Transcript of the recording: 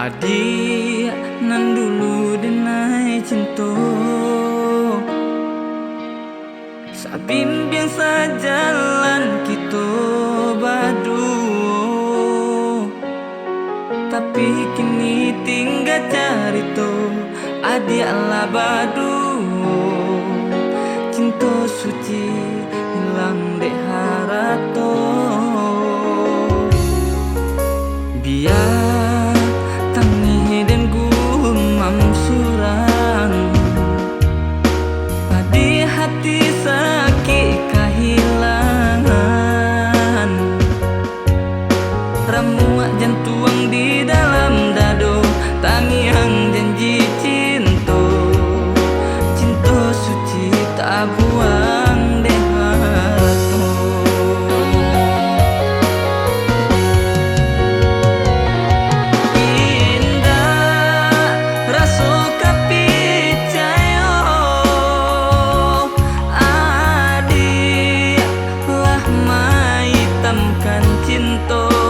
Adik nan dulu denai cinta Sabimbing sajalan kita berdua, tapi kini tinggal carito adik lah berdua. Cinta suci hilang dek harato. Biar tangi dan gumam surang di hati sakit kehilangan, ramuak jantung di dalam dado, tangiang janji cinta, cinta suci tak buang deh harato. Indah rasa cinta